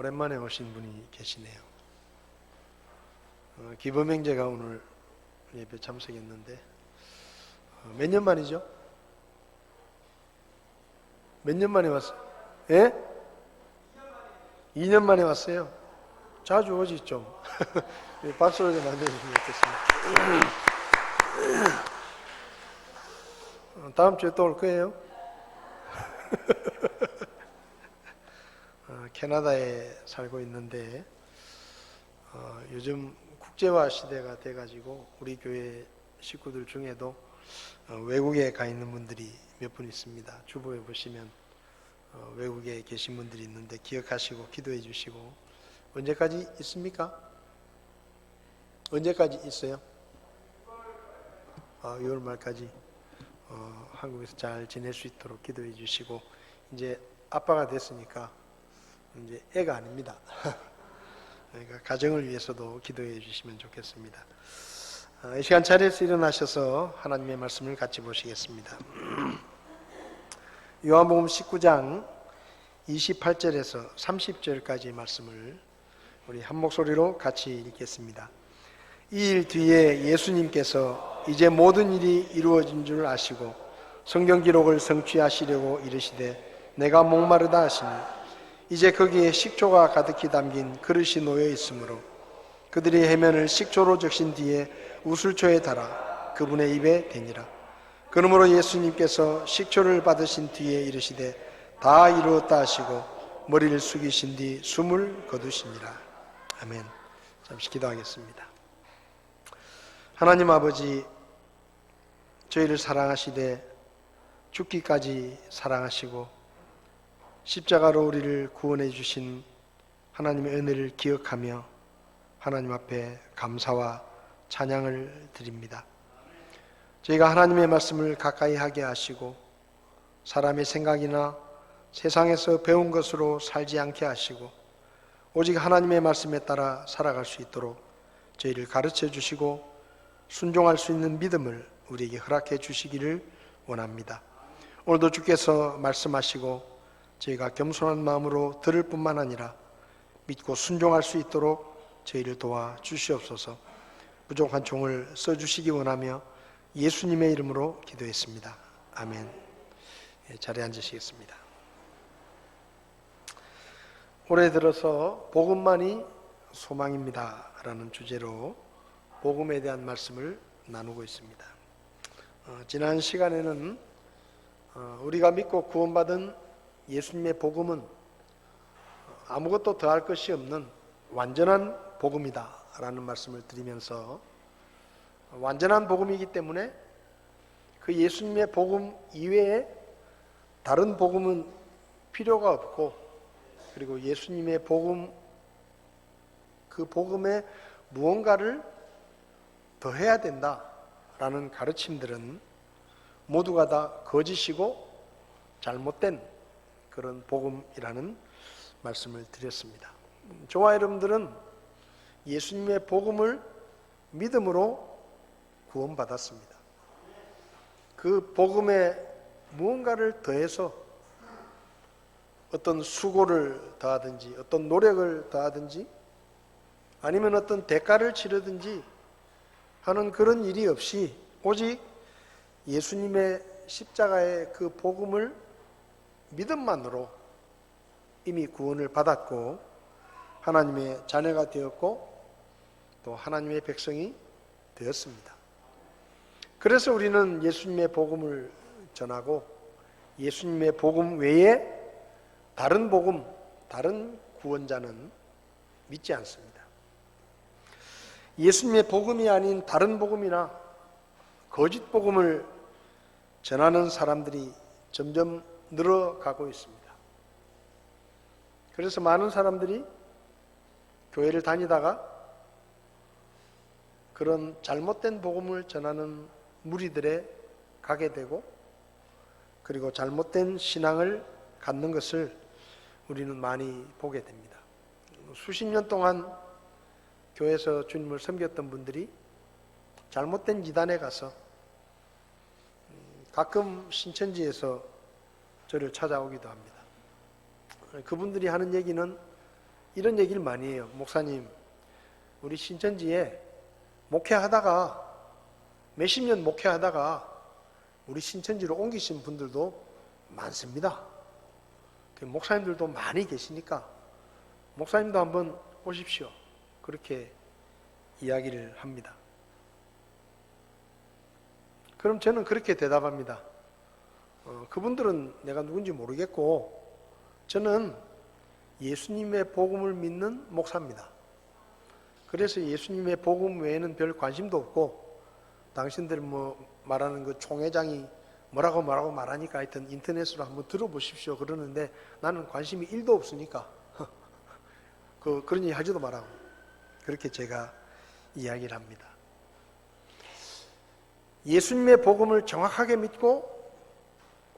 오랜만에 오신 분이 계시네요. 기범행제가 오늘 예배 참석했는데 몇 년 만이죠? 몇 년 만에 왔어요? 예? 2년 만에 왔어요. 자주 오지 좀. 박수를 좀 만들어주시면 좋겠습니다. 다음 주에 또 올 거예요? 캐나다에 살고 있는데 요즘 국제화 시대가 돼가지고 우리 교회 식구들 중에도 외국에 가 있는 분들이 몇 분 있습니다. 주보에 보시면 외국에 계신 분들이 있는데 기억하시고 기도해 주시고. 언제까지 있습니까? 언제까지 있어요? 6월 말까지 한국에서 잘 지낼 수 있도록 기도해 주시고, 이제 아빠가 됐으니까 이제 애가 아닙니다. 그러니까 가정을 위해서도 기도해 주시면 좋겠습니다. 이 시간 자리에서 일어나셔서 하나님의 말씀을 같이 보시겠습니다. 요한복음 19장 28절에서 30절까지 말씀을 우리 한 목소리로 같이 읽겠습니다. 이 일 뒤에 예수님께서 이제 모든 일이 이루어진 줄 아시고 성경 기록을 성취하시려고 이르시되 내가 목마르다 하시니 이제 거기에 식초가 가득히 담긴 그릇이 놓여 있으므로 그들이 해면을 식초로 적신 뒤에 우슬초에 달아 그분의 입에 대니라. 그러므로 예수님께서 식초를 받으신 뒤에 이르시되 다 이루었다 하시고 머리를 숙이신 뒤 숨을 거두시니라. 아멘. 잠시 기도하겠습니다. 하나님 아버지, 저희를 사랑하시되 죽기까지 사랑하시고 십자가로 우리를 구원해 주신 하나님의 은혜를 기억하며 하나님 앞에 감사와 찬양을 드립니다. 저희가 하나님의 말씀을 가까이 하게 하시고 사람의 생각이나 세상에서 배운 것으로 살지 않게 하시고 오직 하나님의 말씀에 따라 살아갈 수 있도록 저희를 가르쳐 주시고 순종할 수 있는 믿음을 우리에게 허락해 주시기를 원합니다. 오늘도 주께서 말씀하시고 저희가 겸손한 마음으로 들을 뿐만 아니라 믿고 순종할 수 있도록 저희를 도와 주시옵소서. 부족한 종을 써주시기 원하며 예수님의 이름으로 기도했습니다. 아멘. 자리에 앉으시겠습니다. 올해 들어서 복음만이 소망입니다 라는 주제로 복음에 대한 말씀을 나누고 있습니다. 지난 시간에는 우리가 믿고 구원받은 예수님의 복음은 아무것도 더할 것이 없는 완전한 복음이다 라는 말씀을 드리면서 완전한 복음이기 때문에 그 예수님의 복음 이외에 다른 복음은 필요가 없고, 그리고 예수님의 복음, 그 복음에 무언가를 더해야 된다라는 가르침들은 모두가 다 거짓이고 잘못된 그런 복음이라는 말씀을 드렸습니다. 저와 여러분들은 예수님의 복음을 믿음으로 구원받았습니다. 그 복음에 무언가를 더해서 어떤 수고를 더하든지 어떤 노력을 더하든지 아니면 어떤 대가를 치르든지 하는 그런 일이 없이 오직 예수님의 십자가의 그 복음을 믿음만으로 이미 구원을 받았고 하나님의 자녀가 되었고 또 하나님의 백성이 되었습니다. 그래서 우리는 예수님의 복음을 전하고 예수님의 복음 외에 다른 복음, 다른 구원자는 믿지 않습니다. 예수님의 복음이 아닌 다른 복음이나 거짓 복음을 전하는 사람들이 점점 늘어가고 있습니다. 그래서 많은 사람들이 교회를 다니다가 그런 잘못된 복음을 전하는 무리들에 가게 되고 그리고 잘못된 신앙을 갖는 것을 우리는 많이 보게 됩니다. 수십 년 동안 교회에서 주님을 섬겼던 분들이 잘못된 이단에 가서 가끔 신천지에서 저를 찾아오기도 합니다. 그분들이 하는 얘기는 이런 얘기를 많이 해요. 목사님, 우리 신천지에 목회하다가 몇십 년 목회하다가 우리 신천지로 옮기신 분들도 많습니다. 목사님들도 많이 계시니까 목사님도 한번 오십시오. 그렇게 이야기를 합니다. 그럼 저는 그렇게 대답합니다. 그분들은 내가 누군지 모르겠고 저는 예수님의 복음을 믿는 목사입니다. 그래서 예수님의 복음 외에는 별 관심도 없고 당신들 말하는 그 총회장이 뭐라고 말하니까 하여튼 인터넷으로 한번 들어보십시오 그러는데 나는 관심이 1도 없으니까 그런 얘기 하지도 말라고 그렇게 제가 이야기를 합니다. 예수님의 복음을 정확하게 믿고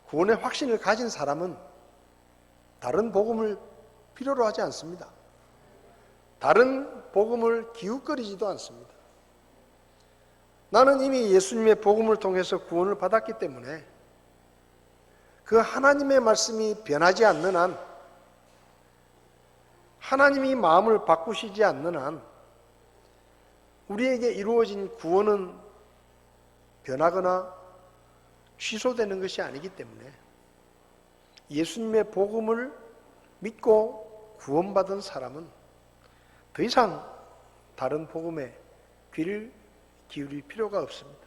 구원의 확신을 가진 사람은 다른 복음을 필요로 하지 않습니다. 다른 복음을 기웃거리지도 않습니다. 나는 이미 예수님의 복음을 통해서 구원을 받았기 때문에 그 하나님의 말씀이 변하지 않는 한, 하나님이 마음을 바꾸시지 않는 한 우리에게 이루어진 구원은 변하거나 취소되는 것이 아니기 때문에 예수님의 복음을 믿고 구원받은 사람은 더 이상 다른 복음에 귀를 기울일 필요가 없습니다.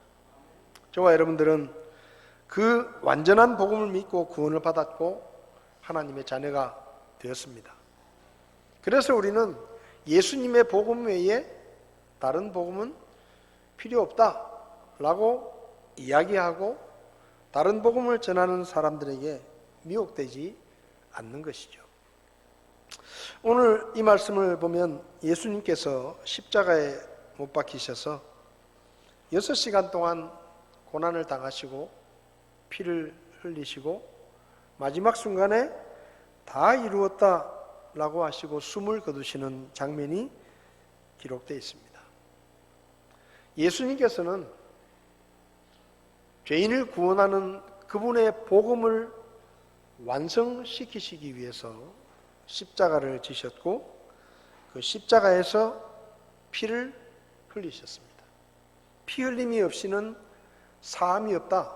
저와 여러분들은 그 완전한 복음을 믿고 구원을 받았고 하나님의 자녀가 되었습니다. 그래서 우리는 예수님의 복음 외에 다른 복음은 필요 없다라고 이야기하고 다른 복음을 전하는 사람들에게 미혹되지 않는 것이죠. 오늘 이 말씀을 보면 예수님께서 십자가에 못 박히셔서 6시간 동안 고난을 당하시고 피를 흘리시고 마지막 순간에 다 이루었다라고 하시고 숨을 거두시는 장면이 기록되어 있습니다. 예수님께서는 죄인을 구원하는 그분의 복음을 완성시키시기 위해서 십자가를 지셨고 그 십자가에서 피를 흘리셨습니다. 피 흘림이 없이는 사함이 없다.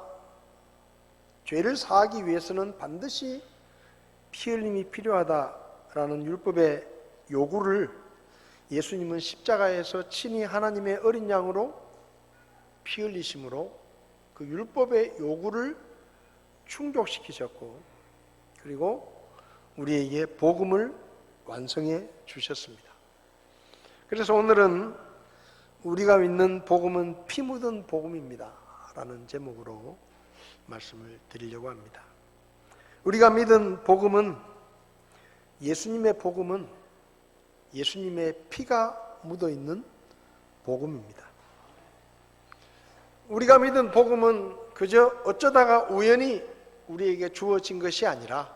죄를 사하기 위해서는 반드시 피 흘림이 필요하다라는 율법의 요구를 예수님은 십자가에서 친히 하나님의 어린 양으로 피 흘리심으로 그 율법의 요구를 충족시키셨고 그리고 우리에게 복음을 완성해 주셨습니다. 그래서 오늘은 우리가 믿는 복음은 피 묻은 복음입니다 라는 제목으로 말씀을 드리려고 합니다. 우리가 믿은 복음은 예수님의 복음은 예수님의 피가 묻어있는 복음입니다. 우리가 믿은 복음은 그저 어쩌다가 우연히 우리에게 주어진 것이 아니라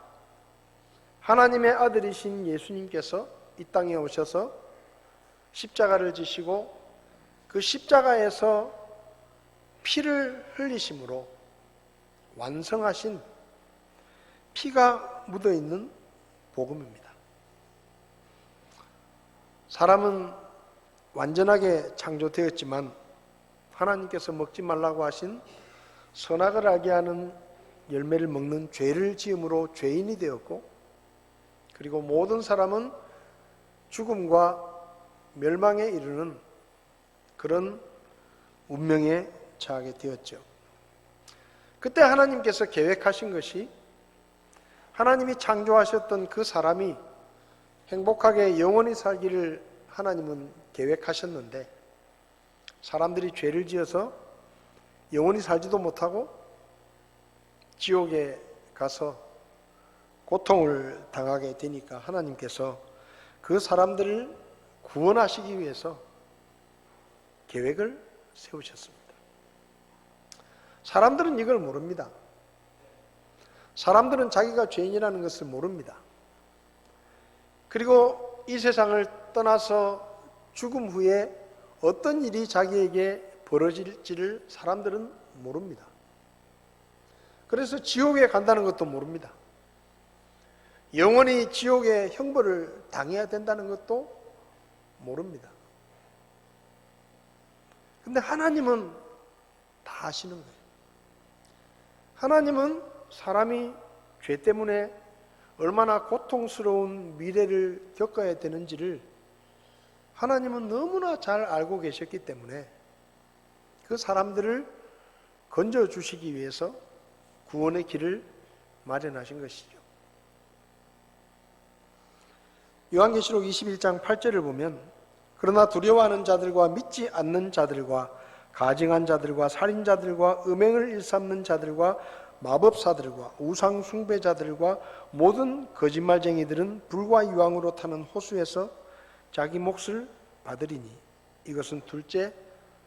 하나님의 아들이신 예수님께서 이 땅에 오셔서 십자가를 지시고 그 십자가에서 피를 흘리심으로 완성하신 피가 묻어있는 복음입니다. 사람은 완전하게 창조되었지만 하나님께서 먹지 말라고 하신 선악을 알게 하는 열매를 먹는 죄를 지음으로 죄인이 되었고 그리고 모든 사람은 죽음과 멸망에 이르는 그런 운명에 처하게 되었죠. 그때 하나님께서 계획하신 것이 하나님이 창조하셨던 그 사람이 행복하게 영원히 살기를 하나님은 계획하셨는데 사람들이 죄를 지어서 영원히 살지도 못하고 지옥에 가서 고통을 당하게 되니까 하나님께서 그 사람들을 구원하시기 위해서 계획을 세우셨습니다. 사람들은 이걸 모릅니다. 사람들은 자기가 죄인이라는 것을 모릅니다. 그리고 이 세상을 떠나서 죽음 후에 어떤 일이 자기에게 벌어질지를 사람들은 모릅니다. 그래서 지옥에 간다는 것도 모릅니다. 영원히 지옥의 형벌을 당해야 된다는 것도 모릅니다. 근데 하나님은 다 아시는 거예요. 하나님은 사람이 죄 때문에 얼마나 고통스러운 미래를 겪어야 되는지를 하나님은 너무나 잘 알고 계셨기 때문에 그 사람들을 건져주시기 위해서 구원의 길을 마련하신 것이죠. 요한계시록 21장 8절을 보면 그러나 두려워하는 자들과 믿지 않는 자들과 가증한 자들과 살인자들과 음행을 일삼는 자들과 마법사들과 우상 숭배자들과 모든 거짓말쟁이들은 불과 유황으로 타는 호수에서 자기 몫을 받으리니 이것은 둘째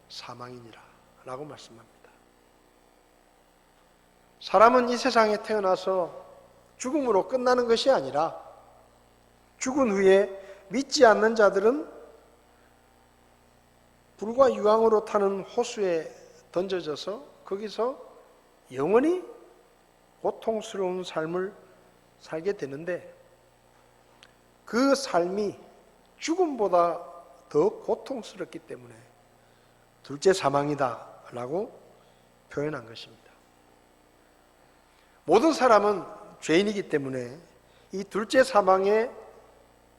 사망이니라 라고 말씀합니다. 사람은 이 세상에 태어나서 죽음으로 끝나는 것이 아니라 죽은 후에 믿지 않는 자들은 불과 유황으로 타는 호수에 던져져서 거기서 영원히 고통스러운 삶을 살게 되는데 그 삶이 죽음보다 더 고통스럽기 때문에 둘째 사망이다 라고 표현한 것입니다. 모든 사람은 죄인이기 때문에 이 둘째 사망의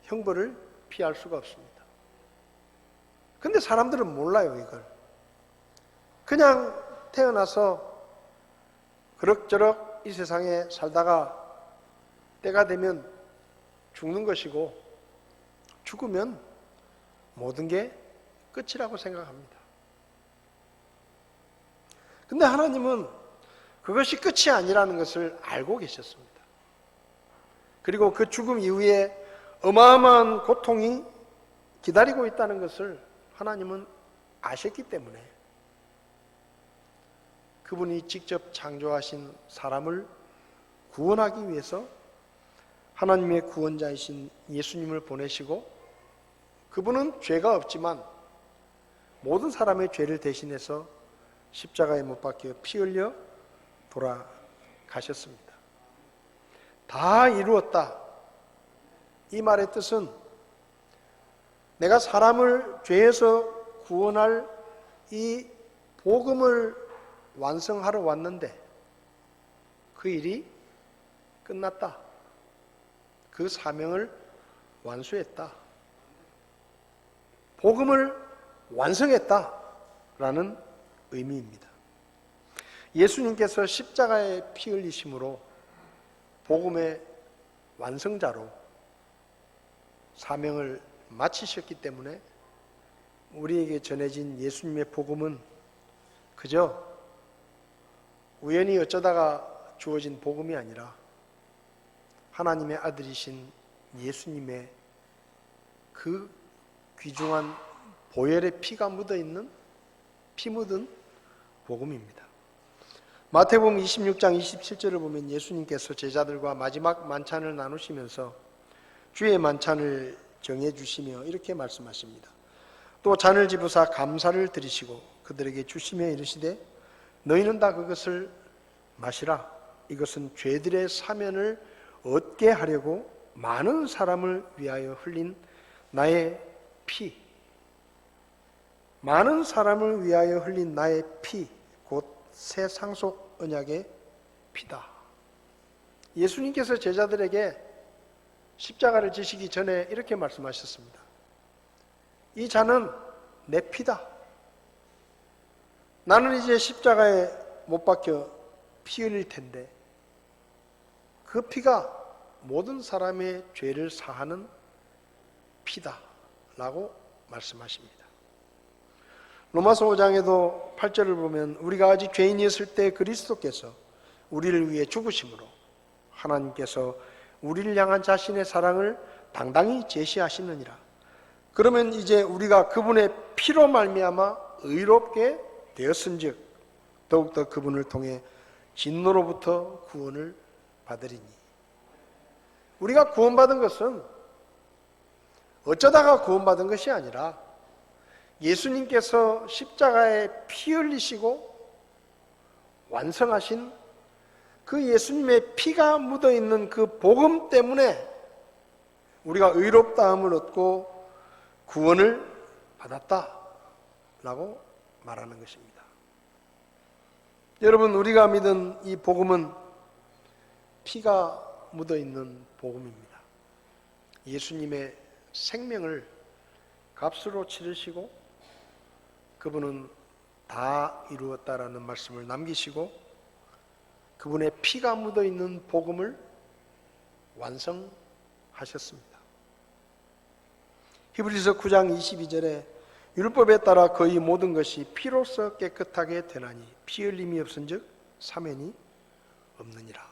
형벌을 피할 수가 없습니다. 근데 사람들은 몰라요, 이걸. 그냥 태어나서 그럭저럭 이 세상에 살다가 때가 되면 죽는 것이고 죽으면 모든 게 끝이라고 생각합니다. 근데 하나님은 그것이 끝이 아니라는 것을 알고 계셨습니다. 그리고 그 죽음 이후에 어마어마한 고통이 기다리고 있다는 것을 하나님은 아셨기 때문에 그분이 직접 창조하신 사람을 구원하기 위해서 하나님의 구원자이신 예수님을 보내시고 그분은 죄가 없지만 모든 사람의 죄를 대신해서 십자가에 못 박혀 피 흘려 돌아가셨습니다. 다 이루었다. 이 말의 뜻은 내가 사람을 죄에서 구원할 이 복음을 완성하러 왔는데 그 일이 끝났다. 그 사명을 완수했다. 복음을 완성했다라는 의미입니다. 예수님께서 십자가에 피 흘리심으로 복음의 완성자로 사명을 마치셨기 때문에 우리에게 전해진 예수님의 복음은 그저 우연히 어쩌다가 주어진 복음이 아니라 하나님의 아들이신 예수님의 그 귀중한 보혈의 피가 묻어있는 피 묻은 복음입니다. 마태복음 26장 27절을 보면 예수님께서 제자들과 마지막 만찬을 나누시면서 주의 만찬을 정해주시며 이렇게 말씀하십니다. 또 잔을 집으사 감사를 드리시고 그들에게 주시며 이르시되 너희는 다 그것을 마시라. 이것은 죄들의 사면을 얻게 하려고 많은 사람을 위하여 흘린 나의 피, 많은 사람을 위하여 흘린 나의 피, 곧 새 상속 언약의 피다. 예수님께서 제자들에게 십자가를 지시기 전에 이렇게 말씀하셨습니다. 이 잔은 내 피다. 나는 이제 십자가에 못 박혀 피 흘릴 텐데 그 피가 모든 사람의 죄를 사하는 피다 라고 말씀하십니다. 로마서 5장에도 8절을 보면 우리가 아직 죄인이었을 때 그리스도께서 우리를 위해 죽으심으로 하나님께서 우리를 향한 자신의 사랑을 당당히 제시하시느니라. 그러면 이제 우리가 그분의 피로 말미암아 의롭게 되었은즉 더욱더 그분을 통해 진노로부터 구원을 받으리니. 우리가 구원받은 것은 어쩌다가 구원받은 것이 아니라 예수님께서 십자가에 피 흘리시고 완성하신 그 예수님의 피가 묻어있는 그 복음 때문에 우리가 의롭다함을 얻고 구원을 받았다라고 말하는 것입니다. 여러분, 우리가 믿은 이 복음은 피가 묻어있는 복음입니다. 예수님의 생명을 값으로 치르시고 그분은 다 이루었다라는 말씀을 남기시고 그분의 피가 묻어있는 복음을 완성하셨습니다. 히브리서 9장 22절에 율법에 따라 거의 모든 것이 피로써 깨끗하게 되나니 피 흘림이 없은즉 사면이 없느니라.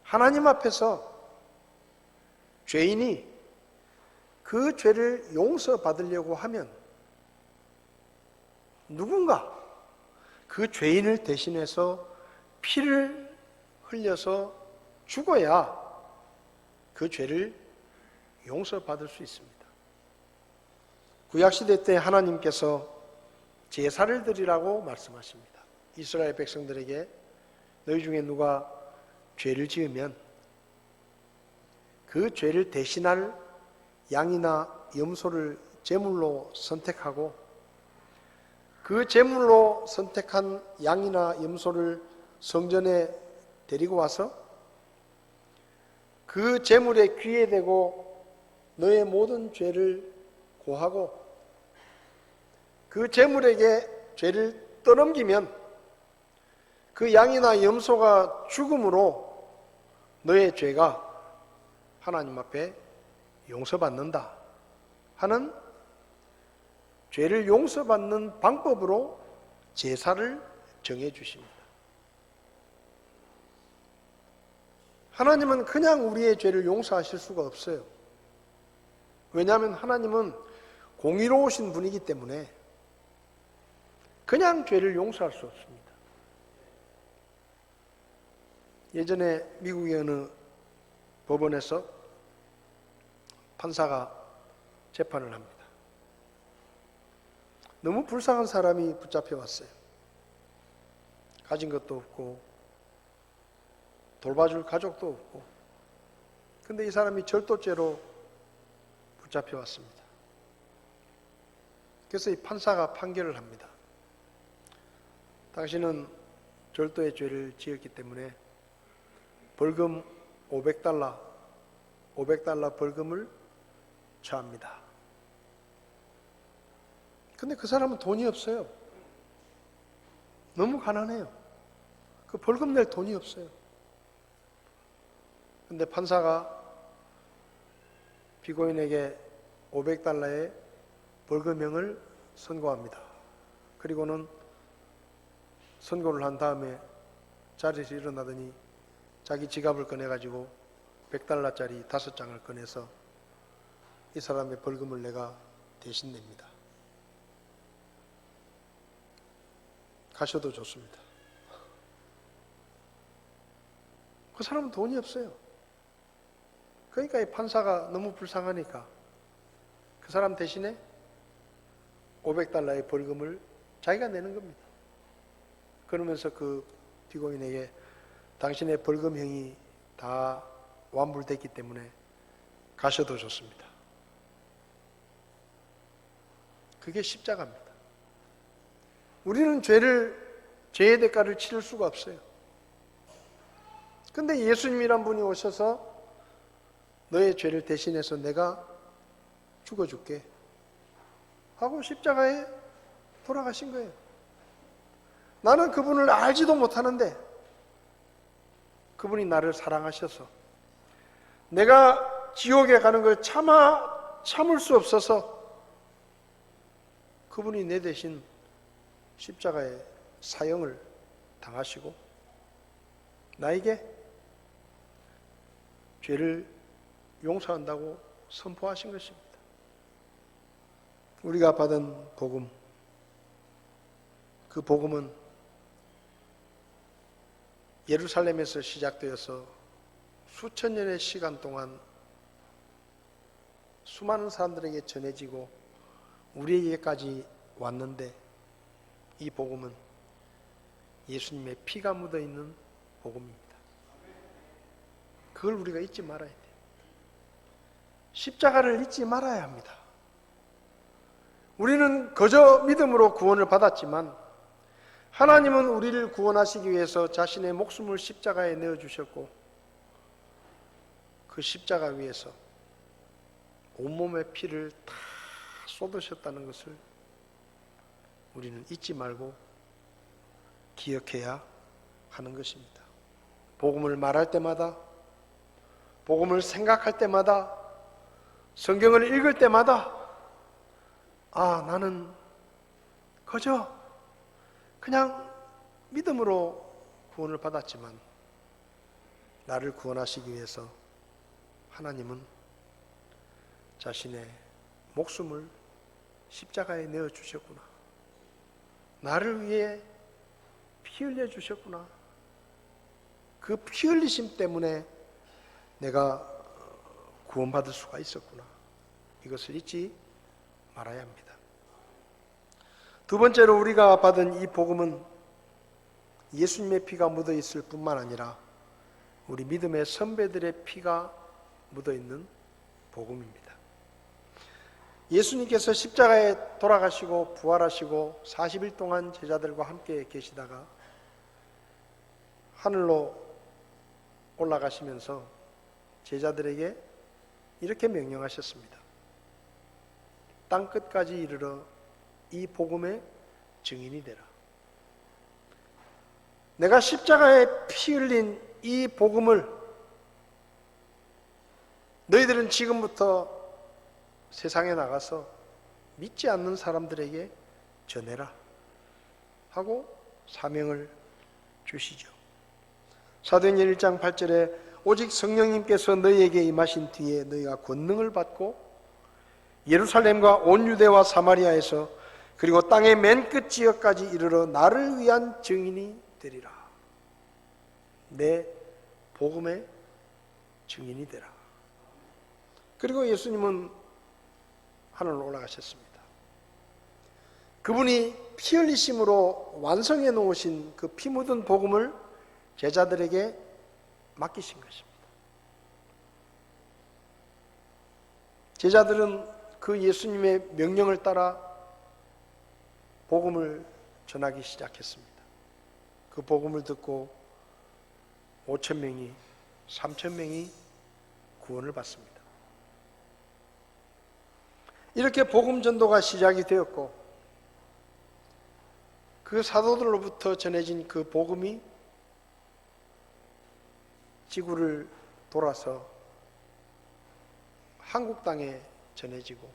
하나님 앞에서 죄인이 그 죄를 용서받으려고 하면 누군가 그 죄인을 대신해서 피를 흘려서 죽어야 그 죄를 용서받을 수 있습니다. 구약시대 때 하나님께서 제사를 드리라고 말씀하십니다. 이스라엘 백성들에게 너희 중에 누가 죄를 지으면 그 죄를 대신할 양이나 염소를 제물로 선택하고 그 제물로 선택한 양이나 염소를 성전에 데리고 와서 그 제물에 귀에 대고 너의 모든 죄를 고하고 그 제물에게 죄를 떠넘기면 그 양이나 염소가 죽음으로 너의 죄가 하나님 앞에 용서받는다 하는 죄를 용서받는 방법으로 제사를 정해 주십니다. 하나님은 그냥 우리의 죄를 용서하실 수가 없어요. 왜냐하면 하나님은 공의로우신 분이기 때문에 그냥 죄를 용서할 수 없습니다. 예전에 미국의 어느 법원에서 판사가 재판을 합니다. 너무 불쌍한 사람이 붙잡혀 왔어요. 가진 것도 없고 돌봐줄 가족도 없고, 근데 이 사람이 절도죄로 붙잡혀 왔습니다. 그래서 이 판사가 판결을 합니다. 당신은 절도의 죄를 지었기 때문에 벌금 $500 벌금을 처합니다. 근데 그 사람은 돈이 없어요. 너무 가난해요. 그 벌금 낼 돈이 없어요. 근데 판사가 피고인에게 $500의 벌금형을 선고합니다. 그리고는 선고를 한 다음에 자리에서 일어나더니 자기 지갑을 꺼내가지고 $100짜리 5장을 꺼내서 이 사람의 벌금을 내가 대신 냅니다. 가셔도 좋습니다. 그 사람은 돈이 없어요. 그러니까 이 판사가 너무 불쌍하니까 그 사람 대신에 $500의 벌금을 자기가 내는 겁니다. 그러면서 그 피고인에게 당신의 벌금형이 다 완불됐기 때문에 가셔도 좋습니다. 그게 십자가입니다. 우리는 죄의 대가를 치를 수가 없어요. 근데 예수님이란 분이 오셔서 너의 죄를 대신해서 내가 죽어줄게 하고 십자가에 돌아가신 거예요. 나는 그분을 알지도 못하는데 그분이 나를 사랑하셔서 내가 지옥에 가는 걸 참을 수 없어서 그분이 내 대신 십자가에 사형을 당하시고 나에게 죄를 용서한다고 선포하신 것입니다. 우리가 받은 복음, 그 복음은 예루살렘에서 시작되어서 수천 년의 시간 동안 수많은 사람들에게 전해지고 우리에게까지 왔는데 이 복음은 예수님의 피가 묻어있는 복음입니다. 그걸 우리가 잊지 말아야 돼요. 십자가를 잊지 말아야 합니다. 우리는 그저 믿음으로 구원을 받았지만 하나님은 우리를 구원하시기 위해서 자신의 목숨을 십자가에 내어주셨고 그 십자가 위에서 온몸의 피를 다 쏟으셨다는 것을 우리는 잊지 말고 기억해야 하는 것입니다. 복음을 말할 때마다, 복음을 생각할 때마다, 성경을 읽을 때마다 나는 그저 그냥 믿음으로 구원을 받았지만 나를 구원하시기 위해서 하나님은 자신의 목숨을 십자가에 내어주셨구나. 나를 위해 피 흘려 주셨구나. 그 피 흘리심 때문에 내가 구원받을 수가 있었구나. 이것을 잊지 말아야 합니다. 두 번째로 우리가 받은 이 복음은 예수님의 피가 묻어 있을 뿐만 아니라 우리 믿음의 선배들의 피가 묻어 있는 복음입니다. 예수님께서 십자가에 돌아가시고 부활하시고 40일 동안 제자들과 함께 계시다가 하늘로 올라가시면서 제자들에게 이렇게 명령하셨습니다. 땅 끝까지 이르러 이 복음의 증인이 되라. 내가 십자가에 피 흘린 이 복음을 너희들은 지금부터 세상에 나가서 믿지 않는 사람들에게 전해라 하고 사명을 주시죠. 사도행전 1장 8절에 오직 성령님께서 너희에게 임하신 뒤에 너희가 권능을 받고 예루살렘과 온 유대와 사마리아에서 그리고 땅의 맨 끝 지역까지 이르러 나를 위한 증인이 되리라. 내 복음의 증인이 되라. 그리고 예수님은 하늘로 올라가셨습니다. 그분이 피 흘리심으로 완성해 놓으신 그 피 묻은 복음을 제자들에게 맡기신 것입니다. 제자들은 그 예수님의 명령을 따라 복음을 전하기 시작했습니다. 그 복음을 듣고 5,000명이 3,000명이 구원을 받습니다. 이렇게 복음 전도가 시작이 되었고 그 사도들로부터 전해진 그 복음이 지구를 돌아서 한국 땅에 전해지고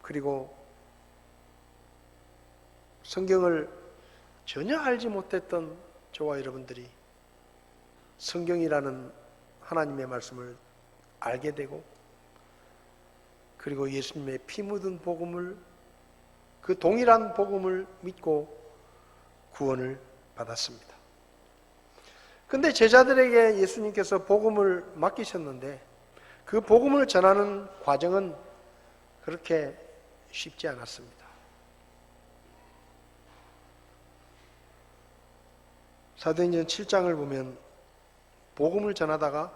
그리고 성경을 전혀 알지 못했던 저와 여러분들이 성경이라는 하나님의 말씀을 알게 되고 그리고 예수님의 피 묻은 복음을 그 동일한 복음을 믿고 구원을 받았습니다. 근데 제자들에게 예수님께서 복음을 맡기셨는데 그 복음을 전하는 과정은 그렇게 쉽지 않았습니다. 사도행전 7장을 보면 복음을 전하다가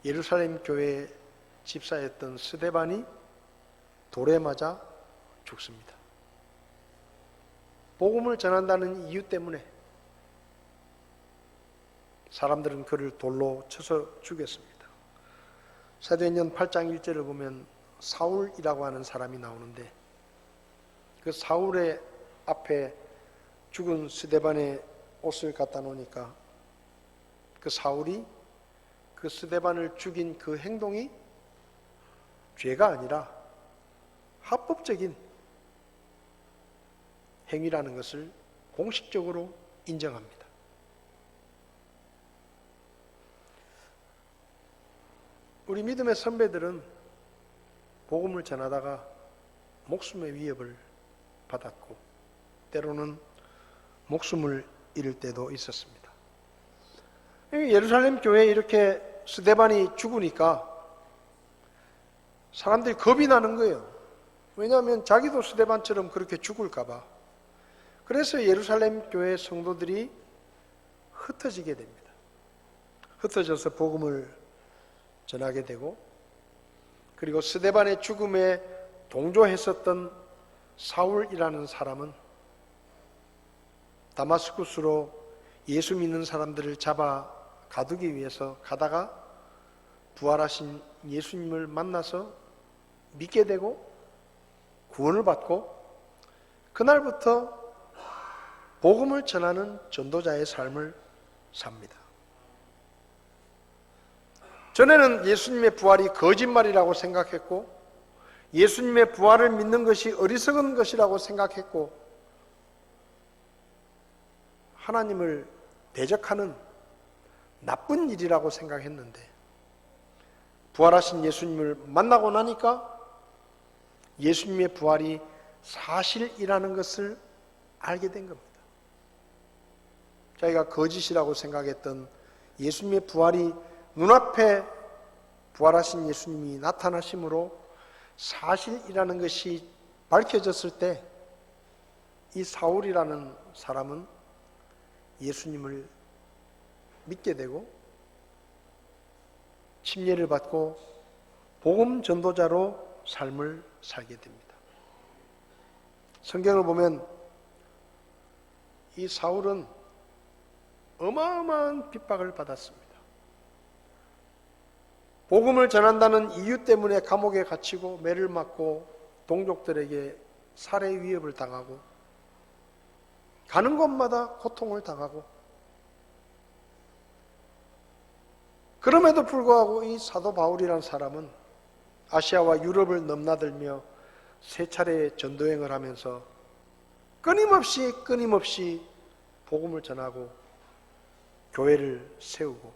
예루살렘 교회에 집사였던 스데반이 돌에 맞아 죽습니다. 복음을 전한다는 이유 때문에 사람들은 그를 돌로 쳐서 죽였습니다. 사도행전 8장 1절을 보면 사울이라고 하는 사람이 나오는데 그 사울의 앞에 죽은 스데반의 옷을 갖다 놓으니까 그 사울이 그 스데반을 죽인 그 행동이 죄가 아니라 합법적인 행위라는 것을 공식적으로 인정합니다. 우리 믿음의 선배들은 복음을 전하다가 목숨의 위협을 받았고 때로는 목숨을 잃을 때도 있었습니다. 예루살렘 교회에 이렇게 스데반이 죽으니까 사람들이 겁이 나는 거예요. 왜냐하면 자기도 스데반처럼 그렇게 죽을까 봐. 그래서 예루살렘 교회 성도들이 흩어지게 됩니다. 흩어져서 복음을 전하게 되고, 그리고 스데반의 죽음에 동조했었던 사울이라는 사람은 다마스쿠스로 예수 믿는 사람들을 잡아 가두기 위해서 가다가 부활하신 예수님을 만나서 믿게 되고 구원을 받고, 그날부터 복음을 전하는 전도자의 삶을 삽니다. 전에는 예수님의 부활이 거짓말이라고 생각했고, 예수님의 부활을 믿는 것이 어리석은 것이라고 생각했고, 하나님을 대적하는 나쁜 일이라고 생각했는데, 부활하신 예수님을 만나고 나니까 예수님의 부활이 사실이라는 것을 알게 된 겁니다. 자기가 거짓이라고 생각했던 예수님의 부활이 눈앞에 부활하신 예수님이 나타나심으로 사실이라는 것이 밝혀졌을 때, 이 사울이라는 사람은 예수님을 믿게 되고 침례를 받고 복음 전도자로 삶을 살게 됩니다. 성경을 보면 이 사울은 어마어마한 핍박을 받았습니다. 복음을 전한다는 이유 때문에 감옥에 갇히고 매를 맞고 동족들에게 살해 위협을 당하고 가는 곳마다 고통을 당하고, 그럼에도 불구하고 이 사도 바울이라는 사람은 아시아와 유럽을 넘나들며 세 차례의 전도행을 하면서 끊임없이 복음을 전하고 교회를 세우고,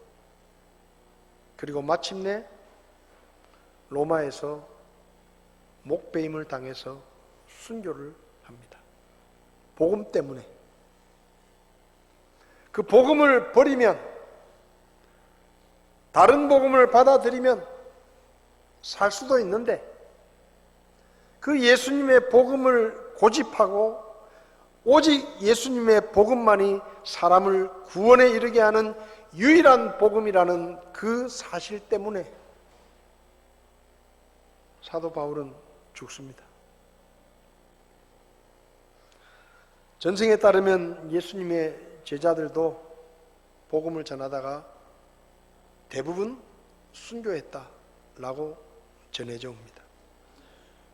그리고 마침내 로마에서 목배임을 당해서 순교를 합니다. 복음 때문에. 그 복음을 버리면, 다른 복음을 받아들이면 살 수도 있는데, 그 예수님의 복음을 고집하고 오직 예수님의 복음만이 사람을 구원에 이르게 하는 유일한 복음이라는 그 사실 때문에 사도 바울은 죽습니다. 전승에 따르면 예수님의 제자들도 복음을 전하다가 대부분 순교했다라고 전해져 옵니다.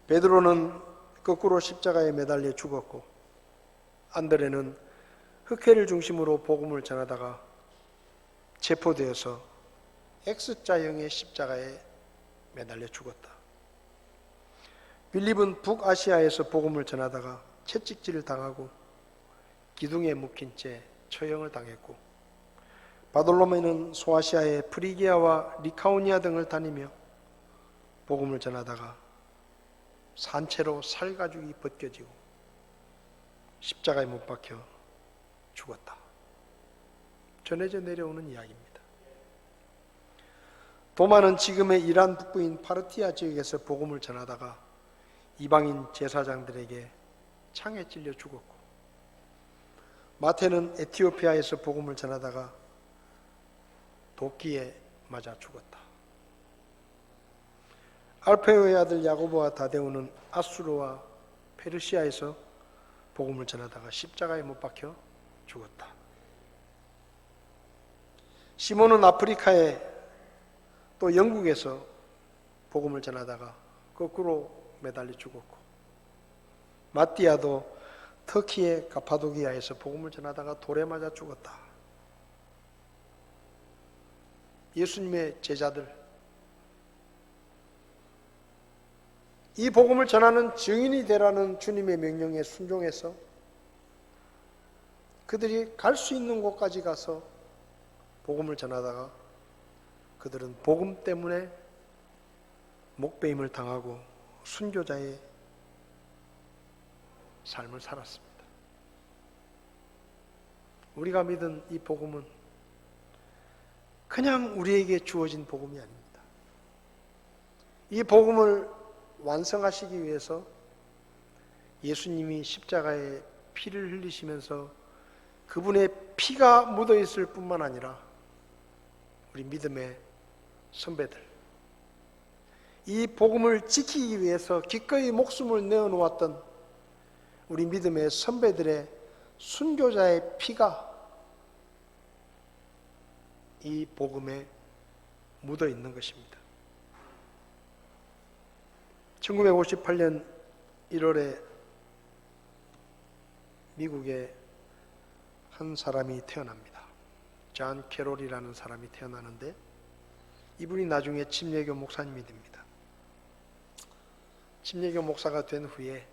베드로는 거꾸로 십자가에 매달려 죽었고, 안드레는 흑해를 중심으로 복음을 전하다가 체포되어서 X자형의 십자가에 매달려 죽었다. 빌립은 북아시아에서 복음을 전하다가 채찍질을 당하고 기둥에 묶인 채 처형을 당했고, 바돌로메는 소아시아의 프리기아와 리카오니아 등을 다니며 복음을 전하다가 산채로 살가죽이 벗겨지고 십자가에 못 박혀 죽었다. 전해져 내려오는 이야기입니다. 도마는 지금의 이란 북부인 파르티아 지역에서 복음을 전하다가 이방인 제사장들에게 창에 찔려 죽었고, 마태는 에티오피아에서 복음을 전하다가 도끼에 맞아 죽었다. 알페오의 아들 야고보와 다데오는 아수르와 페르시아에서 복음을 전하다가 십자가에 못 박혀 죽었다. 시몬은 아프리카에 또 영국에서 복음을 전하다가 거꾸로 매달려 죽었고, 마띠아도 터키의 가파도기아에서 복음을 전하다가 돌에 맞아 죽었다. 예수님의 제자들, 이 복음을 전하는 증인이 되라는 주님의 명령에 순종해서 그들이 갈 수 있는 곳까지 가서 복음을 전하다가 그들은 복음 때문에 목배임을 당하고 순교자의 삶을 살았습니다. 우리가 믿은 이 복음은 그냥 우리에게 주어진 복음이 아닙니다. 이 복음을 완성하시기 위해서 예수님이 십자가에 피를 흘리시면서 그분의 피가 묻어 있을 뿐만 아니라 우리 믿음의 선배들, 이 복음을 지키기 위해서 기꺼이 목숨을 내어놓았던 우리 믿음의 선배들의 순교자의 피가 이 복음에 묻어 있는 것입니다. 1958년 1월에 미국에 한 사람이 태어납니다. 존 캐롤이라는 사람이 태어나는데 이분이 나중에 침례교 목사님이 됩니다. 침례교 목사가 된 후에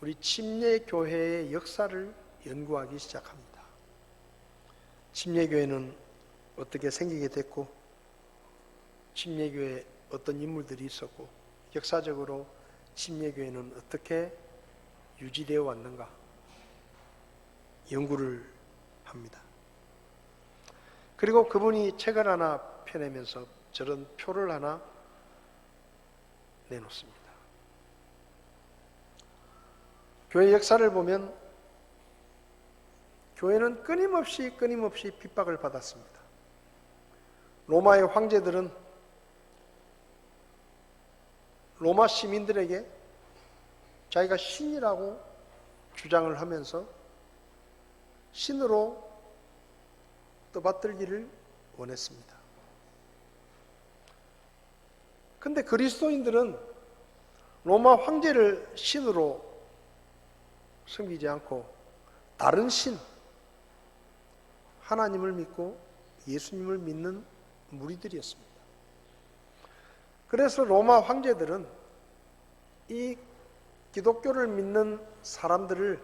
우리 침례교회의 역사를 연구하기 시작합니다. 침례교회는 어떻게 생기게 됐고, 침례교회에 어떤 인물들이 있었고, 역사적으로 침례교회는 어떻게 유지되어 왔는가 연구를 합니다. 그리고 그분이 책을 하나 펴내면서 저런 표를 하나 내놓습니다. 교회 역사를 보면 교회는 끊임없이 핍박을 받았습니다. 로마의 황제들은 로마 시민들에게 자기가 신이라고 주장을 하면서 신으로 떠받들기를 원했습니다. 그런데 그리스도인들은 로마 황제를 신으로 섬기지 않고 다른 신, 하나님을 믿고 예수님을 믿는 무리들이었습니다. 그래서 로마 황제들은 이 기독교를 믿는 사람들을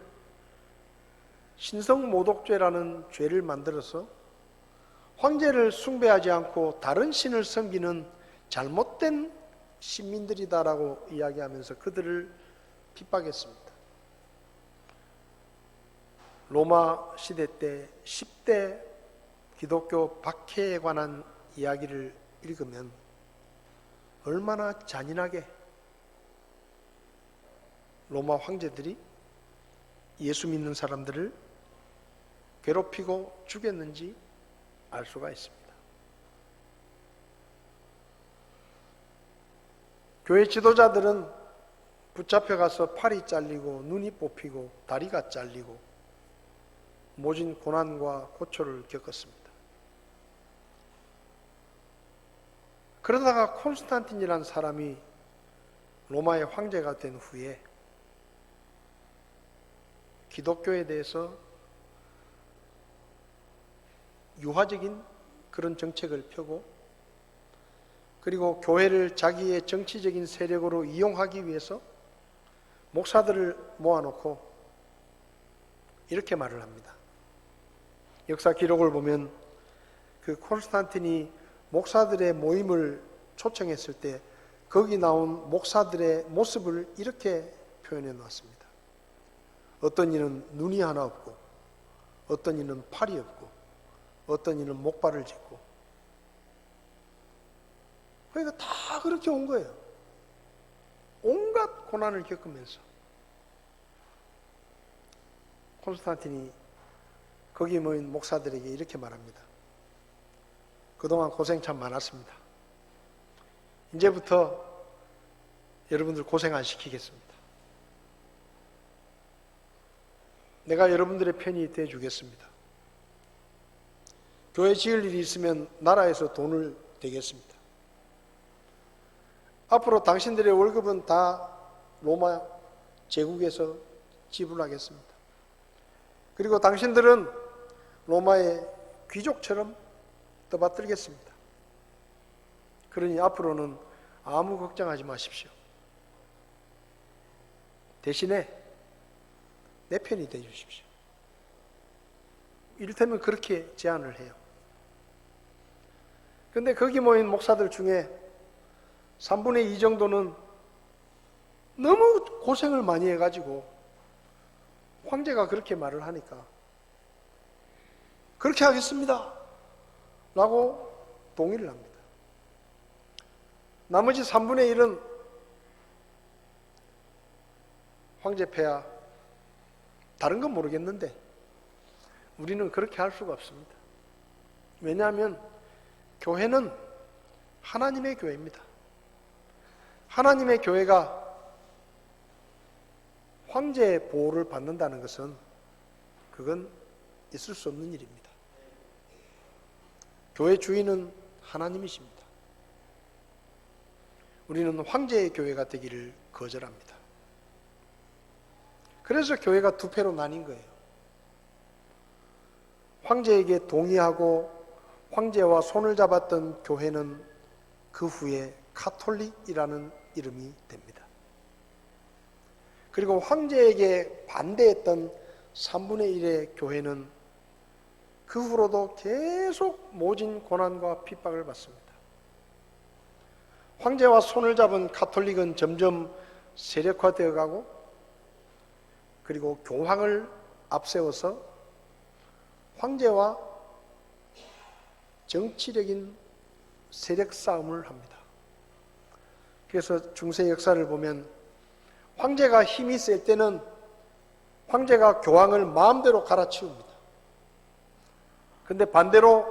신성모독죄라는 죄를 만들어서 황제를 숭배하지 않고 다른 신을 섬기는 잘못된 신민들이다라고 이야기하면서 그들을 핍박했습니다. 로마 시대 때 10대 기독교 박해에 관한 이야기를 읽으면 얼마나 잔인하게 로마 황제들이 예수 믿는 사람들을 괴롭히고 죽였는지 알 수가 있습니다. 교회 지도자들은 붙잡혀가서 팔이 잘리고 눈이 뽑히고 다리가 잘리고 모진 고난과 고초를 겪었습니다. 그러다가 콘스탄틴이라는 사람이 로마의 황제가 된 후에 기독교에 대해서 유화적인 그런 정책을 펴고 그리고 교회를 자기의 정치적인 세력으로 이용하기 위해서 목사들을 모아놓고 이렇게 말을 합니다. 역사 기록을 보면 그 콘스탄틴이 목사들의 모임을 초청했을 때 거기 나온 목사들의 모습을 이렇게 표현해 놓았습니다. 어떤 이는 눈이 하나 없고 어떤 이는 팔이 없고 어떤 이는 목발을 짚고 그러니까 다 그렇게 온 거예요. 온갖 고난을 겪으면서 콘스탄틴이 거기 모인 목사들에게 이렇게 말합니다. 그동안 고생 참 많았습니다. 이제부터 여러분들 고생 안 시키겠습니다. 내가 여러분들의 편이 되어 주겠습니다. 교회 지을 일이 있으면 나라에서 돈을 대겠습니다. 앞으로 당신들의 월급은 다 로마 제국에서 지불하겠습니다. 그리고 당신들은 로마의 귀족처럼 떠받들겠습니다. 그러니 앞으로는 아무 걱정하지 마십시오. 대신에 내 편이 되어 주십시오. 이를테면 그렇게 제안을 해요. 그런데 거기 모인 목사들 중에 3분의 2 정도는 너무 고생을 많이 해가지고 황제가 그렇게 말을 하니까 그렇게 하겠습니다 라고 동의를 합니다. 나머지 3분의 1은 황제폐하, 다른 건 모르겠는데 우리는 그렇게 할 수가 없습니다. 왜냐하면 교회는 하나님의 교회입니다. 하나님의 교회가 황제의 보호를 받는다는 것은 그건 있을 수 없는 일입니다. 교회 주인은 하나님이십니다. 우리는 황제의 교회가 되기를 거절합니다. 그래서 교회가 두 패로 나뉜 거예요. 황제에게 동의하고 황제와 손을 잡았던 교회는 그 후에 카톨릭이라는 이름이 됩니다. 그리고 황제에게 반대했던 3분의 1의 교회는 그 후로도 계속 모진 고난과 핍박을 받습니다. 황제와 손을 잡은 카톨릭은 점점 세력화되어 가고, 그리고 교황을 앞세워서 황제와 정치적인 세력 싸움을 합니다. 그래서 중세 역사를 보면 황제가 힘이 셀 때는 황제가 교황을 마음대로 갈아치웁니다. 그런데 반대로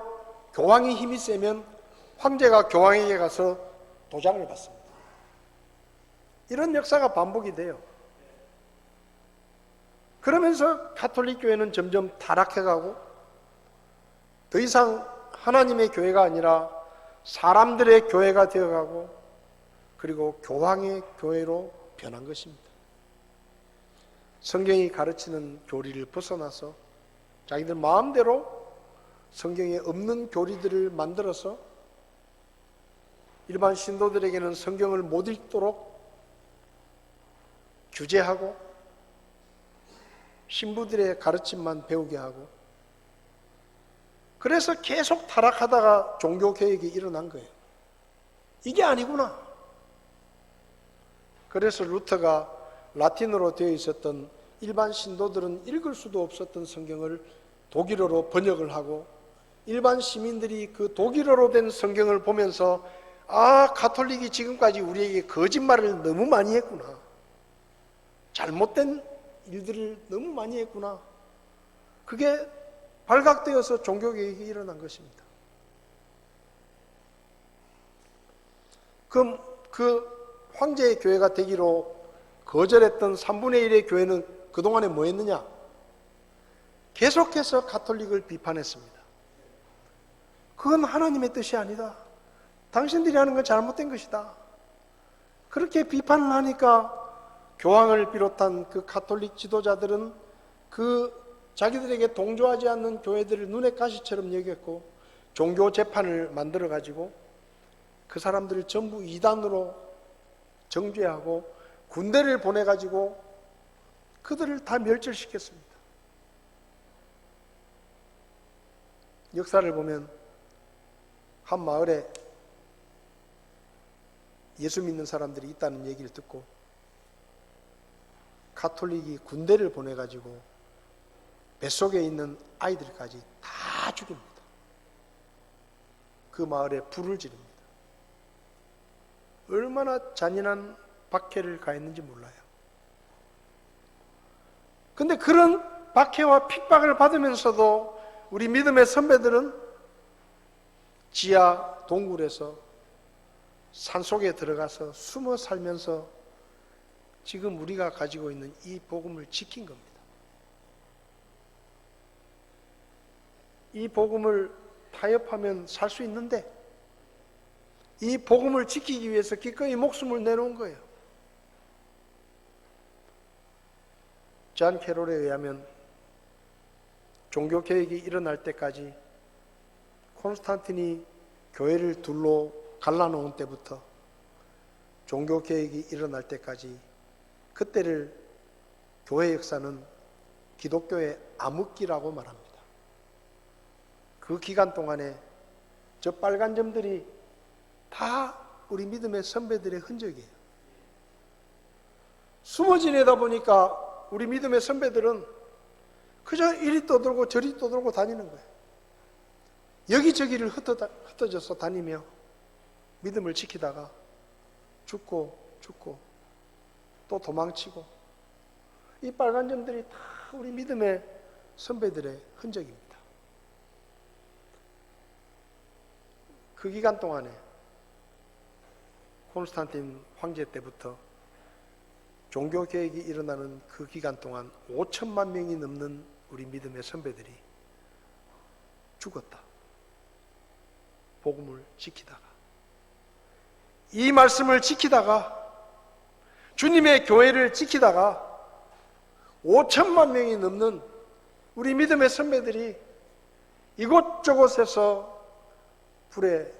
교황이 힘이 세면 황제가 교황에게 가서 도장을 받습니다. 이런 역사가 반복이 돼요. 그러면서 가톨릭 교회는 점점 타락해가고 더 이상 하나님의 교회가 아니라 사람들의 교회가 되어가고, 그리고 교황의 교회로 변한 것입니다. 성경이 가르치는 교리를 벗어나서 자기들 마음대로 성경에 없는 교리들을 만들어서 일반 신도들에게는 성경을 못 읽도록 규제하고 신부들의 가르침만 배우게 하고, 그래서 계속 타락하다가 종교개혁이 일어난 거예요. 이게 아니구나. 그래서 루터가 라틴어로 되어 있었던 일반 신도들은 읽을 수도 없었던 성경을 독일어로 번역을 하고, 일반 시민들이 그 독일어로 된 성경을 보면서 아, 가톨릭이 지금까지 우리에게 거짓말을 너무 많이 했구나, 잘못된 일들을 너무 많이 했구나, 그게 발각되어서 종교개혁이 일어난 것입니다. 그럼 그 황제의 교회가 되기로 거절했던 3분의 1의 교회는 그동안에 뭐 했느냐? 계속해서 가톨릭을 비판했습니다. 그건 하나님의 뜻이 아니다. 당신들이 하는 건 잘못된 것이다. 그렇게 비판을 하니까 교황을 비롯한 그 가톨릭 지도자들은 그 자기들에게 동조하지 않는 교회들을 눈의 가시처럼 여겼고, 종교 재판을 만들어 가지고 그 사람들을 전부 이단으로 정죄하고 군대를 보내 가지고 그들을 다 멸절시켰습니다. 역사를 보면 한 마을에 예수 믿는 사람들이 있다는 얘기를 듣고 가톨릭이 군대를 보내 가지고 뱃속에 있는 아이들까지 다 죽입니다. 그 마을에 불을 지릅니다. 얼마나 잔인한 박해를 가했는지 몰라요. 근데 그런 박해와 핍박을 받으면서도 우리 믿음의 선배들은 지하 동굴에서 산속에 들어가서 숨어 살면서 지금 우리가 가지고 있는 이 복음을 지킨 겁니다. 이 복음을 타협하면 살 수 있는데 이 복음을 지키기 위해서 기꺼이 목숨을 내놓은 거예요. 존 캐롤에 의하면 종교개혁이 일어날 때까지, 콘스탄틴이 교회를 둘로 갈라놓은 때부터 종교개혁이 일어날 때까지, 그때를 교회 역사는 기독교의 암흑기라고 말합니다. 그 기간 동안에 저 빨간 점들이 다 우리 믿음의 선배들의 흔적이에요. 숨어 지내다 보니까 우리 믿음의 선배들은 그저 이리 떠돌고 저리 떠돌고 다니는 거예요. 여기저기를 흩어져서 다니며 믿음을 지키다가 죽고 또 도망치고 이 빨간 점들이 다 우리 믿음의 선배들의 흔적입니다. 그 기간 동안에 콘스탄틴 황제 때부터 종교개혁이 일어나는 그 기간 동안 5천만 명이 넘는 우리 믿음의 선배들이 죽었다. 복음을 지키다가, 이 말씀을 지키다가, 주님의 교회를 지키다가 5천만 명이 넘는 우리 믿음의 선배들이 이곳저곳에서 불에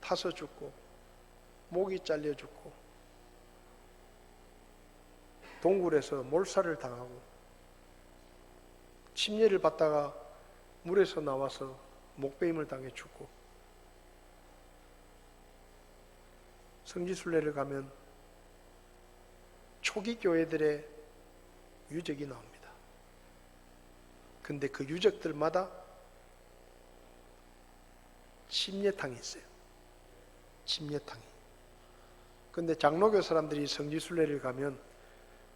타서 죽고, 목이 잘려 죽고, 동굴에서 몰살을 당하고, 침례를 받다가 물에서 나와서 목베임을 당해 죽고, 성지순례를 가면 초기 교회들의 유적이 나옵니다. 근데 그 유적들마다 침례탕이 있어요. 침례탕이. 근데 장로교 사람들이 성지순례를 가면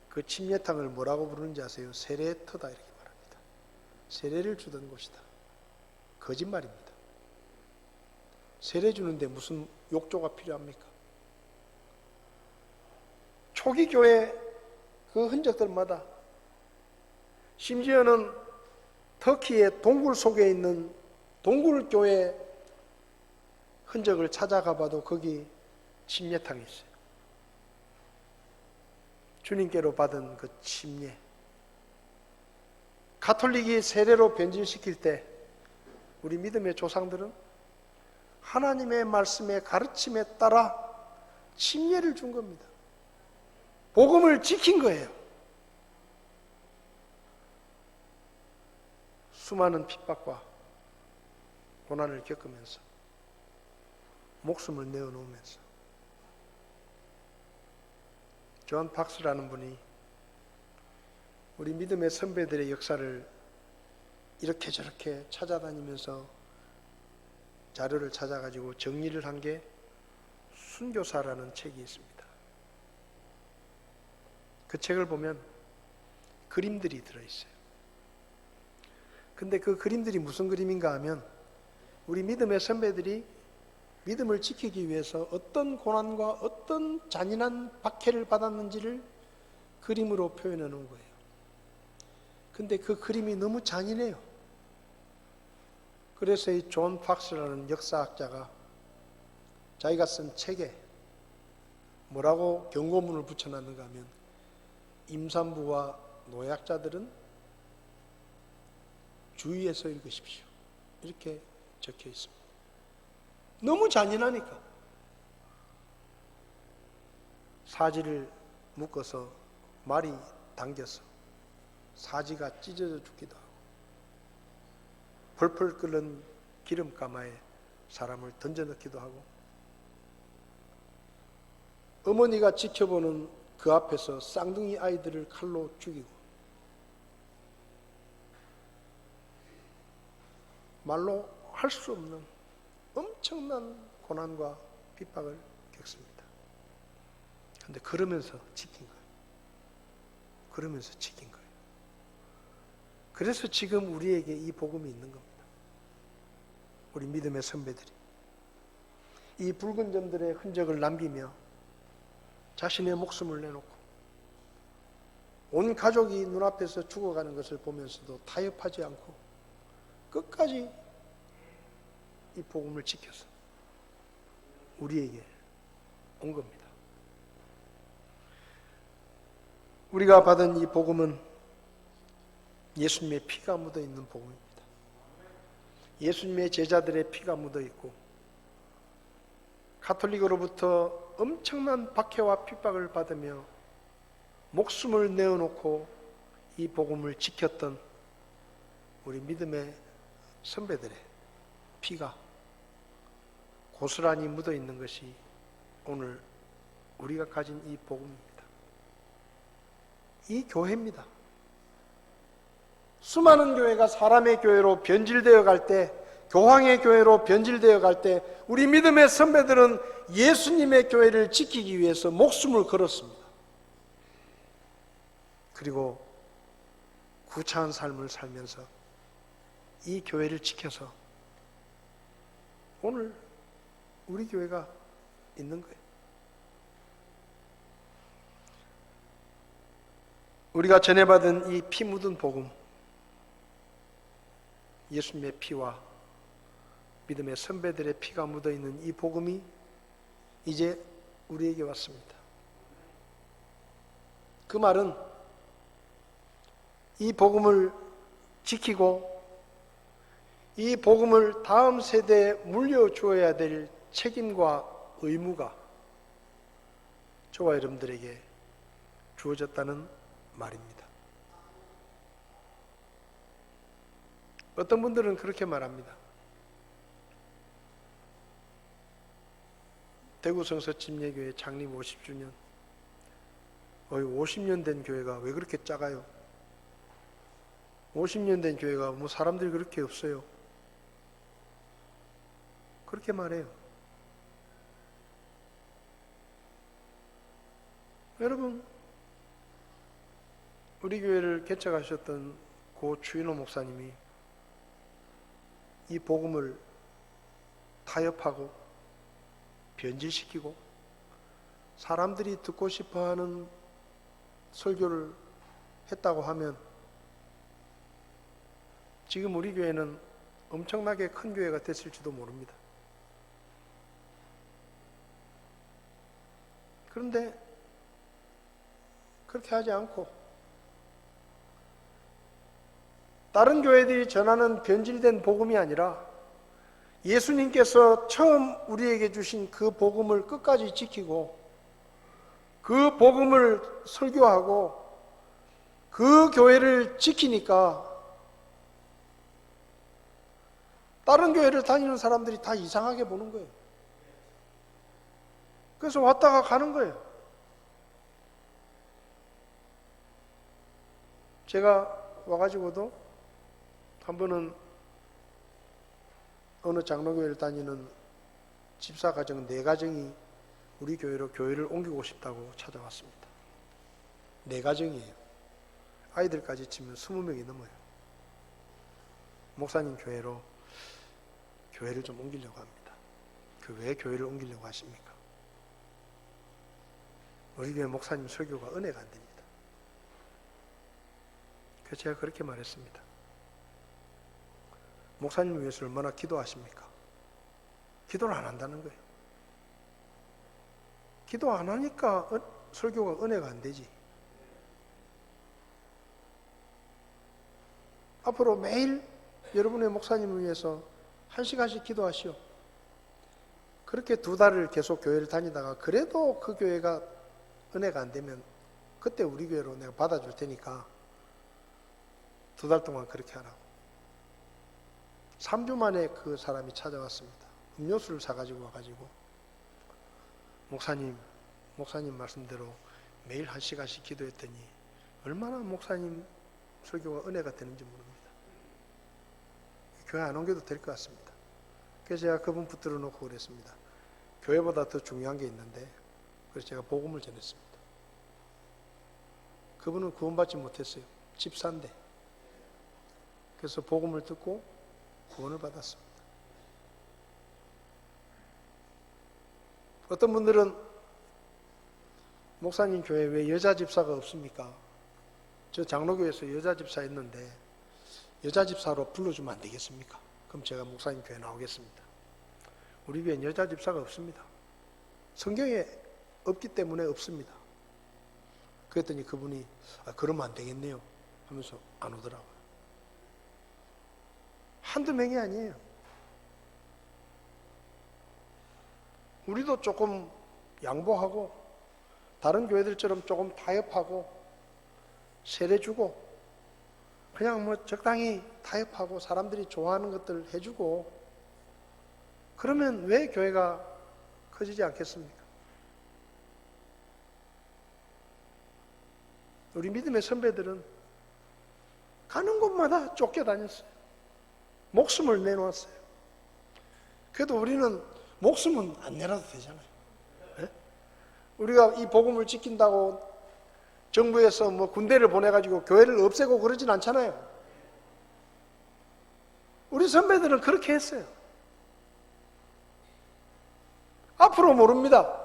그 침례탕을 뭐라고 부르는지 아세요? 세례터다 이렇게 말합니다. 세례를 주던 곳이다. 거짓말입니다. 세례 주는데 무슨 욕조가 필요합니까? 초기 교회 그 흔적들마다, 심지어는 터키의 동굴 속에 있는 동굴교회 흔적을 찾아가 봐도 거기 침례탕이 있어요. 주님께로 받은 그 침례. 가톨릭이 세례로 변질시킬 때 우리 믿음의 조상들은 하나님의 말씀의 가르침에 따라 침례를 준 겁니다. 복음을 지킨 거예요. 수많은 핍박과 고난을 겪으면서, 목숨을 내어놓으면서, 존 박스라는 분이 우리 믿음의 선배들의 역사를 이렇게 저렇게 찾아다니면서 자료를 찾아가지고 정리를 한 게 순교사라는 책이 있습니다. 그 책을 보면 그림들이 들어있어요. 근데 그 그림들이 무슨 그림인가 하면 우리 믿음의 선배들이 믿음을 지키기 위해서 어떤 고난과 어떤 잔인한 박해를 받았는지를 그림으로 표현해 놓은 거예요. 근데 그 그림이 너무 잔인해요. 그래서 이 존 팍스라는 역사학자가 자기가 쓴 책에 뭐라고 경고문을 붙여놨는가 하면, 임산부와 노약자들은 주의해서 읽으십시오. 이렇게 적혀 있습니다. 너무 잔인하니까. 사지를 묶어서 말이 당겨서 사지가 찢어져 죽기도 하고, 펄펄 끓는 기름가마에 사람을 던져 넣기도 하고, 어머니가 지켜보는 그 앞에서 쌍둥이 아이들을 칼로 죽이고, 말로 할 수 없는 엄청난 고난과 핍박을 겪습니다. 그런데 그러면서 지킨 거예요. 그러면서 지킨 거예요. 그래서 지금 우리에게 이 복음이 있는 겁니다. 우리 믿음의 선배들이 이 붉은 점들의 흔적을 남기며 자신의 목숨을 내놓고 온 가족이 눈앞에서 죽어가는 것을 보면서도 타협하지 않고 끝까지 이 복음을 지켜서 우리에게 온 겁니다. 우리가 받은 이 복음은 예수님의 피가 묻어 있는 복음입니다. 예수님의 제자들의 피가 묻어 있고, 가톨릭으로부터 엄청난 박해와 핍박을 받으며 목숨을 내어놓고 이 복음을 지켰던 우리 믿음의 선배들의 피가 고스란히 묻어 있는 것이 오늘 우리가 가진 이 복음입니다. 이 교회입니다. 수많은 교회가 사람의 교회로 변질되어 갈 때, 교황의 교회로 변질되어 갈 때, 우리 믿음의 선배들은 예수님의 교회를 지키기 위해서 목숨을 걸었습니다. 그리고 구차한 삶을 살면서 이 교회를 지켜서 오늘 우리 교회가 있는 거예요. 우리가 전해받은 이 피 묻은 복음, 예수님의 피와 믿음의 선배들의 피가 묻어있는 이 복음이 이제 우리에게 왔습니다. 그 말은 이 복음을 지키고 이 복음을 다음 세대에 물려주어야 될 책임과 의무가 저와 여러분들에게 주어졌다는 말입니다. 어떤 분들은 그렇게 말합니다. 대구 성서 침례교회 창립 50주년. 50년 된 교회가 왜 그렇게 작아요? 50년 된 교회가 뭐 사람들이 그렇게 없어요? 그렇게 말해요. 여러분, 우리 교회를 개척하셨던 고 추인호 목사님이 이 복음을 타협하고 변질시키고 사람들이 듣고 싶어하는 설교를 했다고 하면 지금 우리 교회는 엄청나게 큰 교회가 됐을지도 모릅니다. 그런데 그렇게 하지 않고 다른 교회들이 전하는 변질된 복음이 아니라 예수님께서 처음 우리에게 주신 그 복음을 끝까지 지키고 그 복음을 설교하고 그 교회를 지키니까 다른 교회를 다니는 사람들이 다 이상하게 보는 거예요. 그래서 왔다가 가는 거예요. 제가 와가지고도 한 번은 어느 장로교회를 다니는 집사 가정 4가정이 우리 교회로 교회를 옮기고 싶다고 찾아왔습니다. 4가정이에요. 아이들까지 치면 20명이 넘어요. 목사님 교회로 교회를 좀 옮기려고 합니다. 왜 교회를 옮기려고 하십니까? 우리 교회 목사님 설교가 은혜가 안 됩니다. 그래서 제가 그렇게 말했습니다. 목사님을 위해서 얼마나 기도하십니까? 기도를 안 한다는 거예요. 기도 안 하니까 설교가 은혜가 안 되지. 앞으로 매일 여러분의 목사님을 위해서 1시간씩 기도하시오. 그렇게 2달을 계속 교회를 다니다가 그래도 그 교회가 은혜가 안 되면 그때 우리 교회로 내가 받아줄 테니까 2달 동안 그렇게 하라고. 3주 만에 그 사람이 찾아왔습니다. 음료수를 사가지고 와가지고 목사님 말씀대로 매일 1시간씩 기도했더니 얼마나 목사님 설교가 은혜가 되는지 모릅니다. 교회 안 옮겨도 될 것 같습니다. 그래서 제가 그분 붙들어 놓고 그랬습니다. 교회보다 더 중요한 게 있는데, 그래서 제가 복음을 전했습니다. 그분은 구원받지 못했어요. 집사인데. 그래서 복음을 듣고 구원을 받았습니다. 어떤 분들은 목사님 교회에 왜 여자 집사가 없습니까? 저 장로교회에서 여자 집사 있는데 여자 집사로 불러주면 안 되겠습니까? 그럼 제가 목사님 교회 나오겠습니다. 우리 교회는 여자 집사가 없습니다. 성경에 없기 때문에 없습니다. 그랬더니 그분이 그러면 안 되겠네요 하면서 안 오더라고요. 한두 명이 아니에요. 우리도 조금 양보하고 다른 교회들처럼 조금 타협하고 세례 주고 그냥 뭐 적당히 타협하고 사람들이 좋아하는 것들 해주고 그러면 왜 교회가 커지지 않겠습니까? 우리 믿음의 선배들은 가는 곳마다 쫓겨다녔어요. 목숨을 내놓았어요. 그래도 우리는 목숨은 안 내놔도 되잖아요. 네? 우리가 이 복음을 지킨다고 정부에서 뭐 군대를 보내가지고 교회를 없애고 그러진 않잖아요. 우리 선배들은 그렇게 했어요. 앞으로 모릅니다.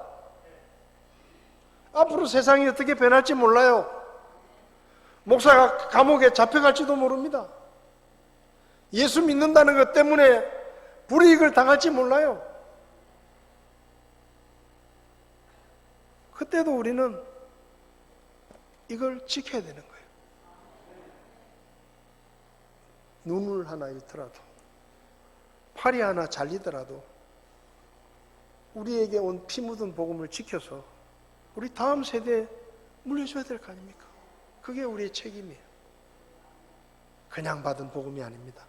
앞으로 세상이 어떻게 변할지 몰라요. 목사가 감옥에 잡혀갈지도 모릅니다. 예수 믿는다는 것 때문에 불이익을 당할지 몰라요. 그때도 우리는 이걸 지켜야 되는 거예요. 눈을 하나 잃더라도, 팔이 하나 잘리더라도 우리에게 온 피 묻은 복음을 지켜서 우리 다음 세대에 물려줘야 될 거 아닙니까? 그게 우리의 책임이에요. 그냥 받은 복음이 아닙니다.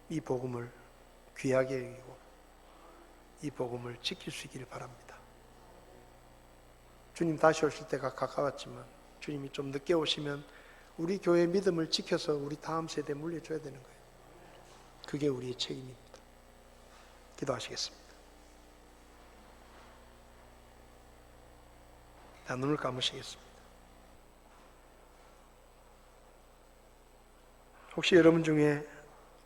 이 복음을 귀하게 여기고 이 복음을 지킬 수 있기를 바랍니다. 주님 다시 오실 때가 가까웠지만 주님이 좀 늦게 오시면 우리 교회의 믿음을 지켜서 우리 다음 세대에 물려줘야 되는 거예요. 그게 우리의 책임입니다. 기도하시겠습니다. 자, 눈을 감으시겠습니다. 혹시 여러분 중에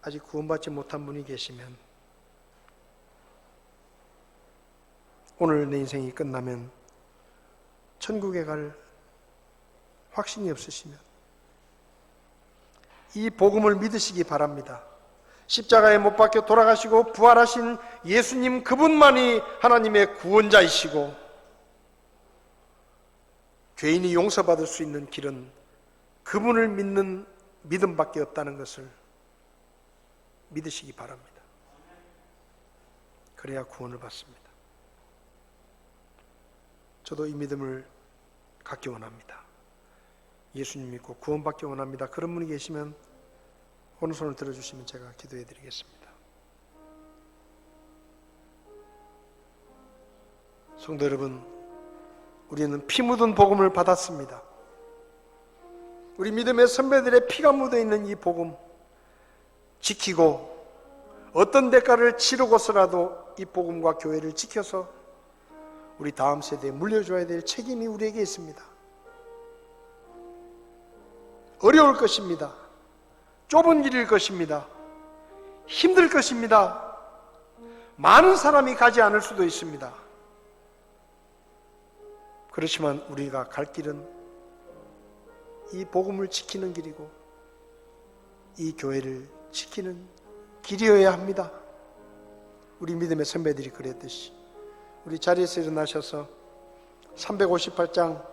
아직 구원받지 못한 분이 계시면, 오늘 내 인생이 끝나면 천국에 갈 확신이 없으시면 이 복음을 믿으시기 바랍니다. 십자가에 못 박혀 돌아가시고 부활하신 예수님 그분만이 하나님의 구원자이시고 죄인이 용서받을 수 있는 길은 그분을 믿는 믿음밖에 없다는 것을 믿으시기 바랍니다. 그래야 구원을 받습니다. 저도 이 믿음을 갖기 원합니다. 예수님 믿고 구원받기 원합니다. 그런 분이 계시면 오른손을 들어주시면 제가 기도해 드리겠습니다. 성도 여러분, 우리는 피 묻은 복음을 받았습니다. 우리 믿음의 선배들의 피가 묻어있는 이 복음 지키고 어떤 대가를 치르고서라도 이 복음과 교회를 지켜서 우리 다음 세대에 물려줘야 될 책임이 우리에게 있습니다. 어려울 것입니다. 좁은 길일 것입니다. 힘들 것입니다. 많은 사람이 가지 않을 수도 있습니다. 그렇지만 우리가 갈 길은 이 복음을 지키는 길이고 이 교회를 지키는 길이어야 합니다. 우리 믿음의 선배들이 그랬듯이 우리 자리에서 일어나셔서 358장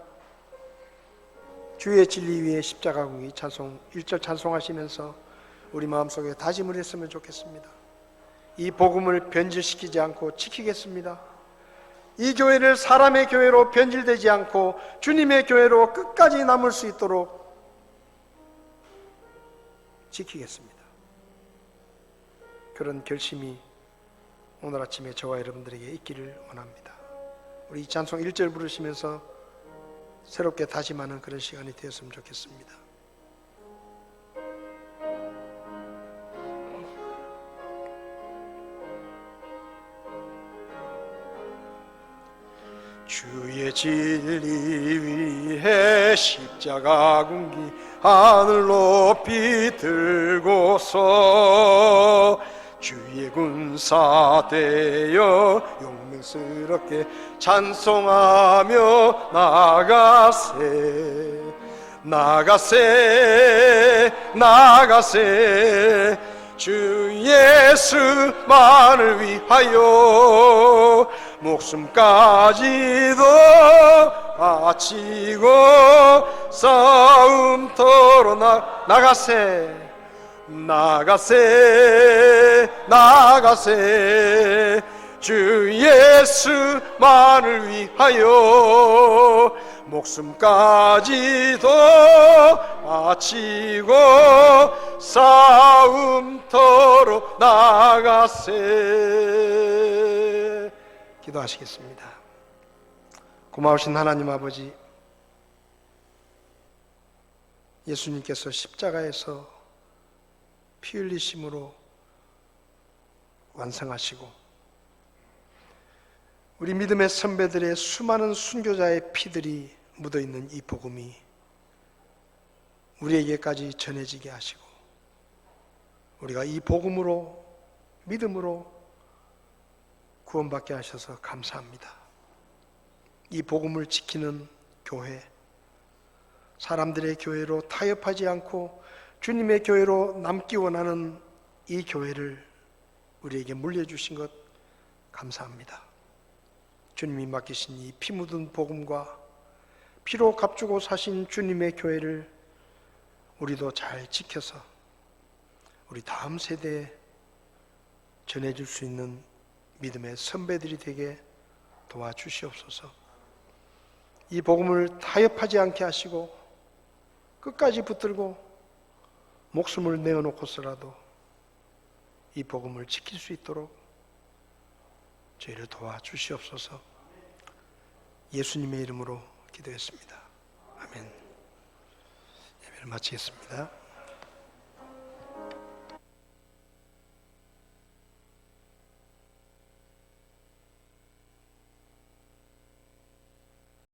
주의 진리 위에 십자가 공의 찬송 1절 찬송하시면서 우리 마음속에 다짐을 했으면 좋겠습니다. 이 복음을 변질시키지 않고 지키겠습니다. 이 교회를 사람의 교회로 변질되지 않고 주님의 교회로 끝까지 남을 수 있도록 지키겠습니다. 그런 결심이 오늘 아침에 저와 여러분들에게 있기를 원합니다. 우리 이 찬송 1절 부르시면서 새롭게 다짐하는 그런 시간이 되었으면 좋겠습니다. 주의 진리 위에 십자가 군기 하늘 높이 들고서 주의 군사 되어 용맹스럽게 찬송하며 나가세 나가세 나가세 주 예수만을 위하여 목숨까지도 바치고 싸움터로 나가세 나가세 나가세 주 예수만을 위하여 목숨까지도 바치고 싸움터로 나가세. 기도하시겠습니다. 고마우신 하나님 아버지, 예수님께서 십자가에서 피 흘리심으로 완성하시고 우리 믿음의 선배들의 수많은 순교자의 피들이 묻어있는 이 복음이 우리에게까지 전해지게 하시고 우리가 이 복음으로 믿음으로 구원받게 하셔서 감사합니다. 이 복음을 지키는 교회, 사람들의 교회로 타협하지 않고 주님의 교회로 남기 원하는 이 교회를 우리에게 물려주신 것 감사합니다. 주님이 맡기신 이 피 묻은 복음과 피로 값주고 사신 주님의 교회를 우리도 잘 지켜서 우리 다음 세대에 전해줄 수 있는 믿음의 선배들이 되게 도와주시옵소서. 이 복음을 타협하지 않게 하시고 끝까지 붙들고 목숨을 내어놓고서라도 이 복음을 지킬 수 있도록 저희를 도와주시옵소서. 예수님의 이름으로 기도했습니다. 아멘. 예배를 마치겠습니다.